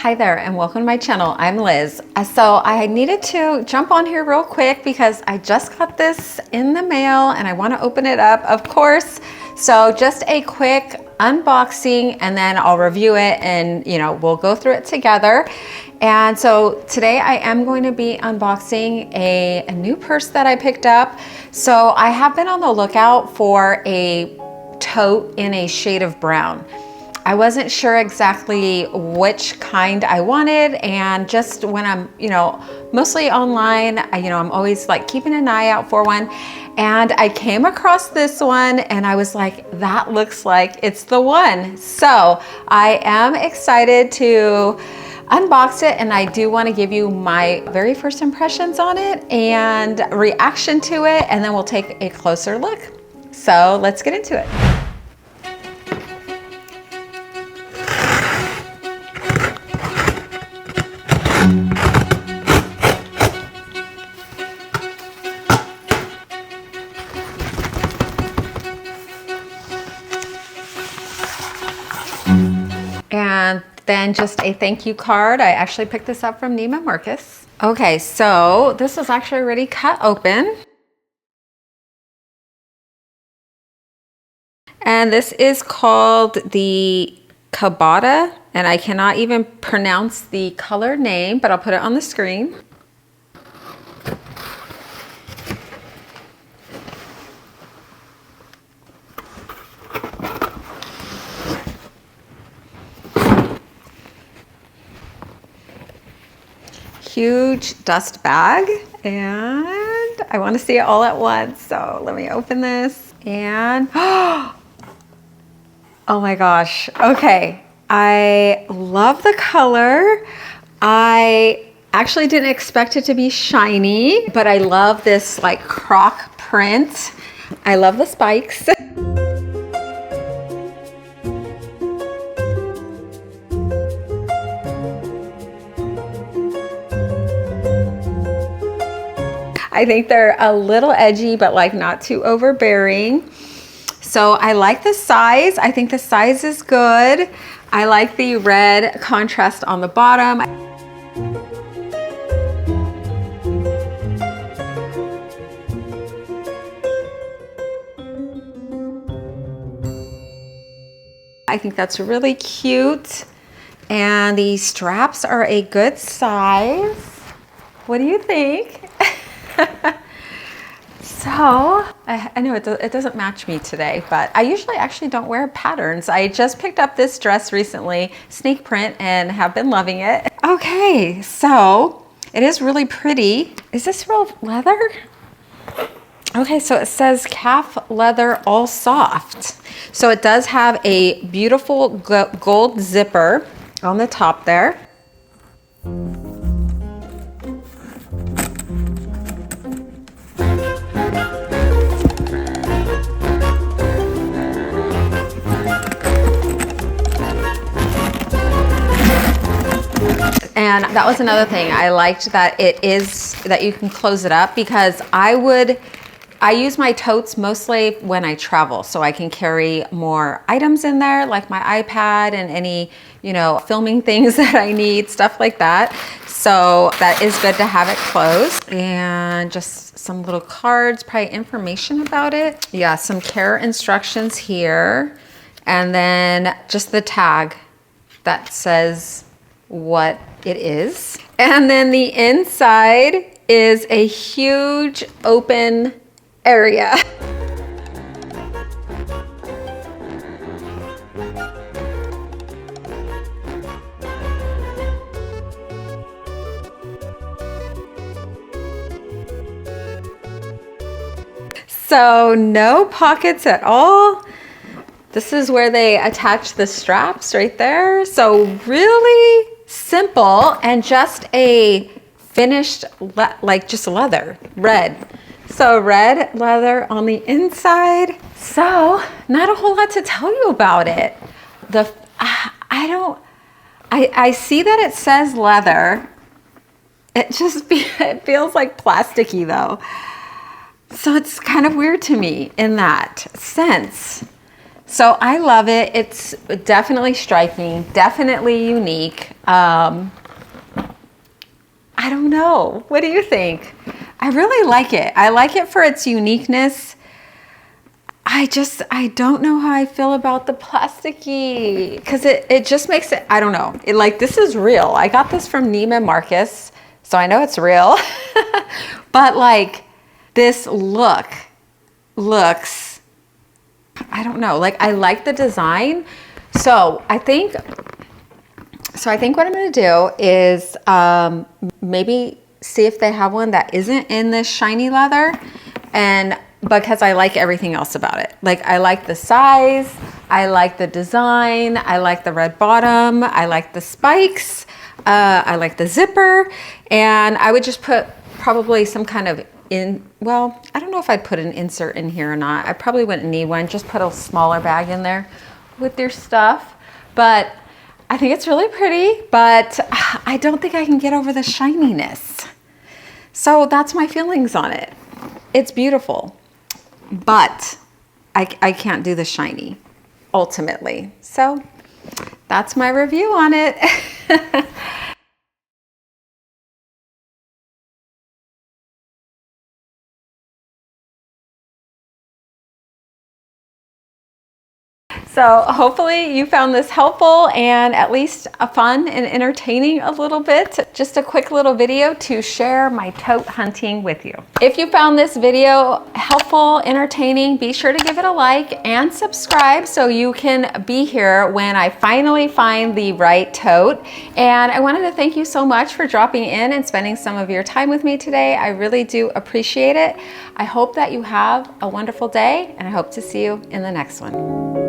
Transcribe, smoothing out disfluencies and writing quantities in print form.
Hi there and welcome to my channel. I'm Liz. So I needed to jump on here real quick because I just got this in the mail and I want to open it up, of course. So just a quick unboxing and then I'll review it and we'll go through it together. And so today I am going to be unboxing a new purse that I picked up. So I have been on the lookout for a tote in a shade of brown. I wasn't sure exactly which kind I wanted, and just when I'm, mostly online, I'm always like keeping an eye out for one. And I came across this one and I was like, that looks like it's the one. So I am excited to unbox it, and I do want to give you my very first impressions on it and reaction to it, and then we'll take a closer look. So let's get into it. And then just a thank you card. I actually picked this up from Neiman Marcus. Okay, so this is actually already cut open. And this is called the Cabata, and I cannot even pronounce the color name, but I'll put it on the screen. Huge dust bag, and I want to see it all at once, so let me open this. And oh my gosh, okay, I love the color. I actually didn't expect it to be shiny, but I love this like croc print. I love the spikes. I think they're a little edgy, but like not too overbearing. So I like the size. I think the size is good. I like the red contrast on the bottom. I think that's really cute. And the straps are a good size. What do you think? So I know it doesn't match me today, but I usually actually don't wear patterns. I just picked up this dress recently, snake print, and have been loving it. Okay, so it is really pretty. Is this real leather? Okay, so it says calf leather all soft. So it does have a beautiful gold zipper on the top there. And that was another thing. I liked that that you can close it up, because I use my totes mostly when I travel, so I can carry more items in there, like my iPad and any, filming things that I need, stuff like that. So that is good to have it closed. And just some little cards, probably information about it. Yeah, some care instructions here. And then just the tag that says what it is. And then the inside is a huge open area. So no pockets at all. This is where they attach the straps right there. So really simple, and just a finished, like just leather, red. So red leather on the inside. So not a whole lot to tell you about it. I see that it says leather. It feels like plasticky though. So it's kind of weird to me in that sense. So I love it. It's definitely striking, definitely unique. I don't know. What do you think? I really like it. I like it for its uniqueness. I don't know how I feel about the plasticky, because it just makes it, I don't know. It, like, this is real. I got this from Neiman Marcus, so I know it's real. But like, this looks, I don't know. Like, I like the design. So I think what I'm going to do is maybe see if they have one that isn't in this shiny leather, and because I like everything else about it. Like, I like the size, I like the design, I like the red bottom, I like the spikes, I like the zipper, and I would just put probably some kind of well, I don't know if I'd put an insert in here or not. I probably wouldn't need one. Just put a smaller bag in there with your stuff. But I think it's really pretty, but I don't think I can get over the shininess. So that's my feelings on it. It's beautiful, but I can't do the shiny ultimately. So that's my review on it. So hopefully you found this helpful and at least fun and entertaining a little bit. Just a quick little video to share my tote hunting with you. If you found this video helpful, entertaining, be sure to give it a like and subscribe so you can be here when I finally find the right tote. And I wanted to thank you so much for dropping in and spending some of your time with me today. I really do appreciate it. I hope that you have a wonderful day, and I hope to see you in the next one.